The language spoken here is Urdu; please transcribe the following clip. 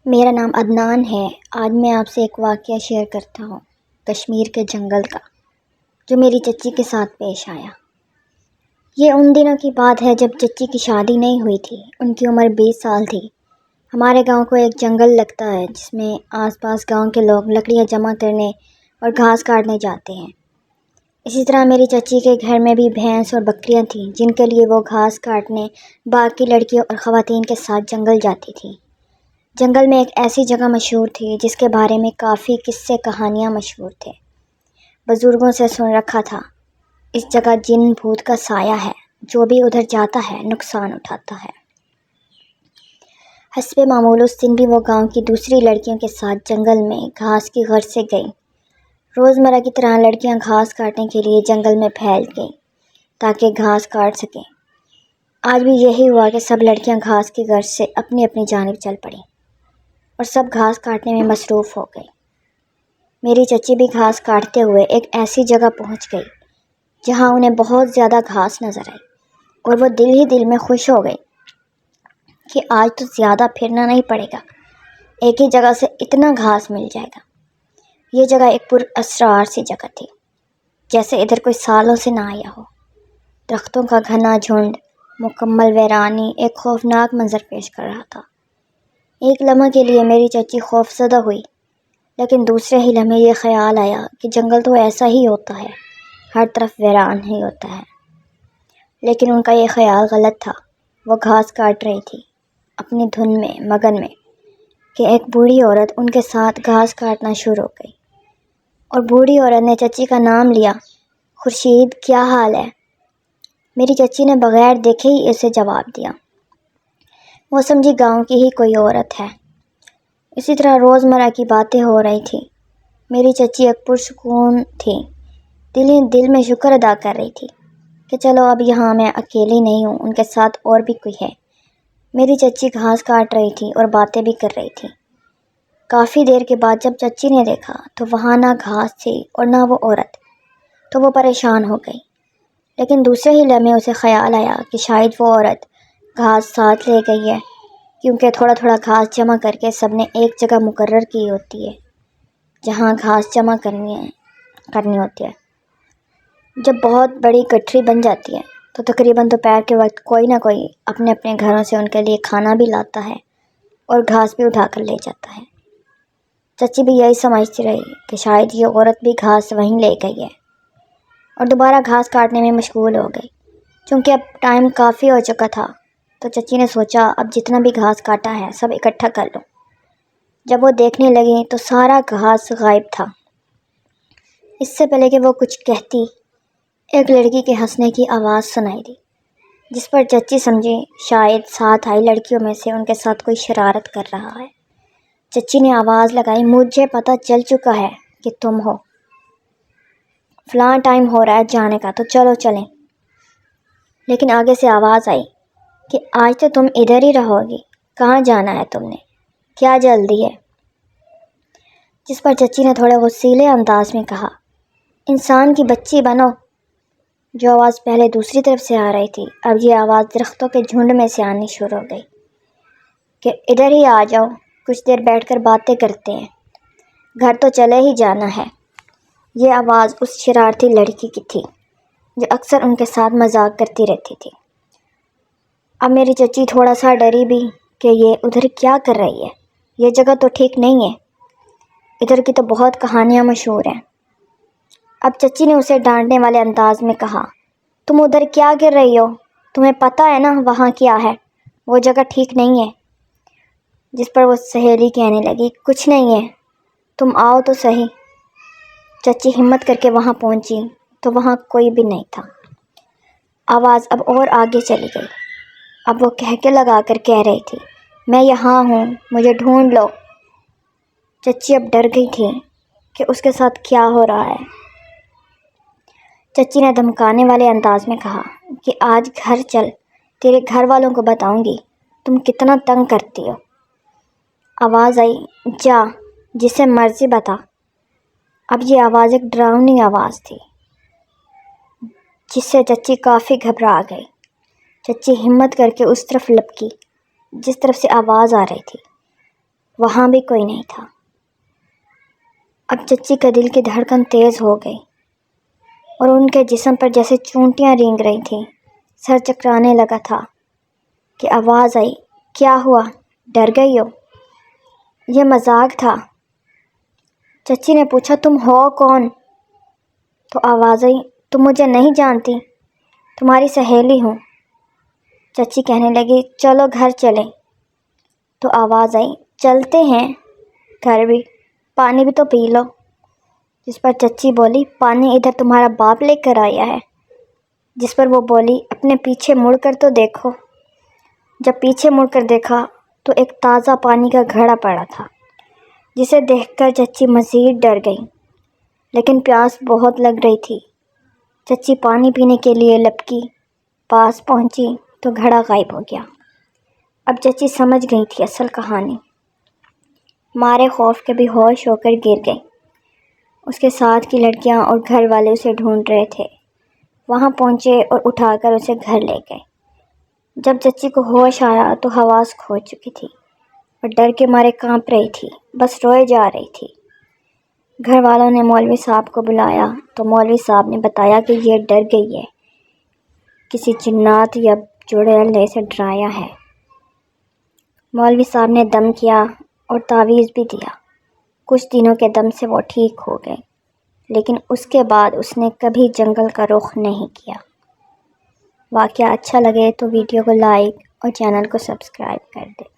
میرا نام عدنان ہے۔ آج میں آپ سے ایک واقعہ شیئر کرتا ہوں کشمیر کے جنگل کا، جو میری چچی کے ساتھ پیش آیا۔ یہ ان دنوں کی بات ہے جب چچی کی شادی نہیں ہوئی تھی۔ ان کی عمر 20 سال تھی۔ ہمارے گاؤں کو ایک جنگل لگتا ہے جس میں آس پاس گاؤں کے لوگ لکڑیاں جمع کرنے اور گھاس کاٹنے جاتے ہیں۔ اسی طرح میری چچی کے گھر میں بھی بھینس اور بکریاں تھیں جن کے لیے وہ گھاس کاٹنے باقی لڑکیوں اور خواتین کے ساتھ جنگل جاتی تھی۔ جنگل میں ایک ایسی جگہ مشہور تھی جس کے بارے میں کافی قصے کہانیاں مشہور تھے۔ بزرگوں سے سن رکھا تھا، اس جگہ جن بھوت کا سایہ ہے، جو بھی ادھر جاتا ہے نقصان اٹھاتا ہے۔ حسب معمول اس دن بھی وہ گاؤں کی دوسری لڑکیوں کے ساتھ جنگل میں گھاس کی غرض سے گئیں۔ روزمرہ کی طرح لڑکیاں گھاس کاٹنے کے لیے جنگل میں پھیل گئیں تاکہ گھاس کاٹ سکیں۔ آج بھی یہی ہوا کہ سب لڑکیاں گھاس کی غرض سے اپنی اپنی جانب چل پڑیں اور سب گھاس کاٹنے میں مصروف ہو گئی۔ میری چچی بھی گھاس کاٹتے ہوئے ایک ایسی جگہ پہنچ گئی جہاں انہیں بہت زیادہ گھاس نظر آئی، اور وہ دل ہی دل میں خوش ہو گئی کہ آج تو زیادہ پھرنا نہیں پڑے گا، ایک ہی جگہ سے اتنا گھاس مل جائے گا۔ یہ جگہ ایک پر اسرار سی جگہ تھی، جیسے ادھر کوئی سالوں سے نہ آیا ہو۔ درختوں کا گھنا جھنڈ، مکمل ویرانی، ایک خوفناک منظر پیش کر رہا تھا۔ ایک لمحہ کے لیے میری چچی خوف زدہ ہوئی، لیکن دوسرے ہی لمحے یہ خیال آیا کہ جنگل تو ایسا ہی ہوتا ہے، ہر طرف ویران ہی ہوتا ہے۔ لیکن ان کا یہ خیال غلط تھا۔ وہ گھاس کاٹ رہی تھی، اپنی دھن میں مگن میں، کہ ایک بوڑھی عورت ان کے ساتھ گھاس کاٹنا شروع ہو گئی، اور بوڑھی عورت نے چچی کا نام لیا۔ خورشید، کیا حال ہے؟ میری چچی نے بغیر دیکھے ہی اسے جواب دیا۔ وہ سمجھی گاؤں کی ہی کوئی عورت ہے۔ اسی طرح روزمرہ کی باتیں ہو رہی تھی۔ میری چچی ایک پرسکون تھی، دل ہی دل میں شکر ادا کر رہی تھی کہ چلو اب یہاں میں اکیلی نہیں ہوں، ان کے ساتھ اور بھی کوئی ہے۔ میری چچی گھاس کاٹ رہی تھی اور باتیں بھی کر رہی تھی۔ کافی دیر کے بعد جب چچی نے دیکھا تو وہاں نہ گھاس تھی اور نہ وہ عورت، تو وہ پریشان ہو گئی۔ لیکن دوسرے ہی لمحے اسے خیال آیا کہ شاید وہ عورت گھاس ساتھ لے گئی ہے، کیونکہ تھوڑا تھوڑا گھاس جمع کر کے سب نے ایک جگہ مقرر کی ہوتی ہے جہاں گھاس جمع کرنی ہوتی ہے۔ جب بہت بڑی گٹھری بن جاتی ہے تو تقریباً دوپہر کے وقت کوئی نہ کوئی اپنے اپنے گھروں سے ان کے لیے کھانا بھی لاتا ہے اور گھاس بھی اٹھا کر لے جاتا ہے۔ چچی بھی یہی سمجھتی رہی کہ شاید یہ عورت بھی گھاس وہیں لے گئی ہے، اور دوبارہ گھاس کاٹنے میں مشغول ہو گئی۔ چونکہ اب ٹائم کافی ہو چکا تھا تو چچی نے سوچا اب جتنا بھی گھاس کاٹا ہے سب اکٹھا کر لوں۔ جب وہ دیکھنے لگی تو سارا گھاس غائب تھا۔ اس سے پہلے کہ وہ کچھ کہتی، ایک لڑکی کے ہنسنے کی آواز سنائی دی، جس پر چچی سمجھی شاید ساتھ آئی لڑکیوں میں سے ان کے ساتھ کوئی شرارت کر رہا ہے۔ چچی نے آواز لگائی، مجھے پتہ چل چکا ہے کہ تم ہو، فلاں ٹائم ہو رہا ہے جانے کا، تو چلو چلیں۔ لیکن آگے سے آواز آئی کہ آج تو تم ادھر ہی رہو گی، کہاں جانا ہے تم نے، کیا جلدی ہے؟ جس پر چچی نے تھوڑے غصیلے انداز میں کہا، انسان کی بچی بنو۔ جو آواز پہلے دوسری طرف سے آ رہی تھی، اب یہ آواز درختوں کے جھنڈ میں سے آنی شروع ہو گئی کہ ادھر ہی آ جاؤ، کچھ دیر بیٹھ کر باتیں کرتے ہیں، گھر تو چلے ہی جانا ہے۔ یہ آواز اس شرارتی لڑکی کی تھی جو اکثر ان کے ساتھ مذاق کرتی رہتی تھی۔ اب میری چچی تھوڑا سا ڈری بھی کہ یہ ادھر کیا کر رہی ہے، یہ جگہ تو ٹھیک نہیں ہے، ادھر کی تو بہت کہانیاں مشہور ہیں۔ اب چچی نے اسے ڈانٹنے والے انداز میں کہا، تم ادھر کیا کر رہی ہو، تمہیں پتہ ہے نا وہاں کیا ہے، وہ جگہ ٹھیک نہیں ہے۔ جس پر وہ سہیلی کہنے لگی، کچھ نہیں ہے، تم آؤ تو صحیح۔ چچی ہمت کر کے وہاں پہنچی تو وہاں کوئی بھی نہیں تھا۔ آواز اب اور آگے چلی گئی۔ اب وہ کہہ لگا کر کہہ رہی تھی، میں یہاں ہوں، مجھے ڈھونڈ لو۔ چچی اب ڈر گئی تھی کہ اس کے ساتھ کیا ہو رہا ہے۔ چچی نے دھمکانے والے انداز میں کہا کہ آج گھر چل، تیرے گھر والوں کو بتاؤں گی تم کتنا تنگ کرتی ہو۔ آواز آئی، جا، جسے مرضی بتا۔ اب یہ آواز ایک ڈراؤنی آواز تھی جس سے چچی کافی گھبرا گئی۔ چچی ہمت کر کے اس طرف لپکی جس طرف سے آواز آ رہی تھی، وہاں بھی کوئی نہیں تھا۔ اب چچی کا دل کی دھڑکن تیز ہو گئی اور ان کے جسم پر جیسے چونٹیاں رینگ رہی تھیں، سر چکرانے لگا تھا کہ آواز آئی، کیا ہوا؟ ڈر گئی ہو؟ یہ مذاق تھا۔ چچی نے پوچھا، تم ہو کون؟ تو آواز آئی، تم مجھے نہیں جانتی، تمہاری سہیلی ہوں۔ چچی کہنے لگی، چلو گھر چلیں۔ تو آواز آئی، چلتے ہیں گھر بھی، پانی بھی تو پی لو۔ جس پر چچی بولی، پانی ادھر تمہارا باپ لے کر آیا ہے۔ جس پر وہ بولی، اپنے پیچھے مڑ کر تو دیکھو۔ جب پیچھے مڑ کر دیکھا تو ایک تازہ پانی کا گھڑا پڑا تھا، جسے دیکھ کر چچی مزید ڈر گئی، لیکن پیاس بہت لگ رہی تھی۔ چچی پانی پینے کے لیے لپکی، پاس پہنچی تو گھڑا غائب ہو گیا۔ اب چچی سمجھ گئی تھی اصل کہانی۔ مارے خوف کے بھی ہوش ہو کر گر گئی۔ اس کے ساتھ کی لڑکیاں اور گھر والے اسے ڈھونڈ رہے تھے۔ وہاں پہنچے اور اٹھا کر اسے گھر لے گئے۔ جب چچی کو ہوش آیا تو حواس کھو چکی تھی اور ڈر کے مارے کانپ رہی تھی، بس روئے جا رہی تھی۔ گھر والوں نے مولوی صاحب کو بلایا تو مولوی صاحب نے بتایا کہ یہ ڈر گئی ہے، کسی جنات یا چڑیل نے اسے ڈرایا ہے۔ مولوی صاحب نے دم کیا اور تعویذ بھی دیا۔ کچھ دنوں کے دم سے وہ ٹھیک ہو گئے، لیکن اس کے بعد اس نے کبھی جنگل کا رخ نہیں کیا۔ واقعہ اچھا لگے تو ویڈیو کو لائک اور چینل کو سبسکرائب کر دیں۔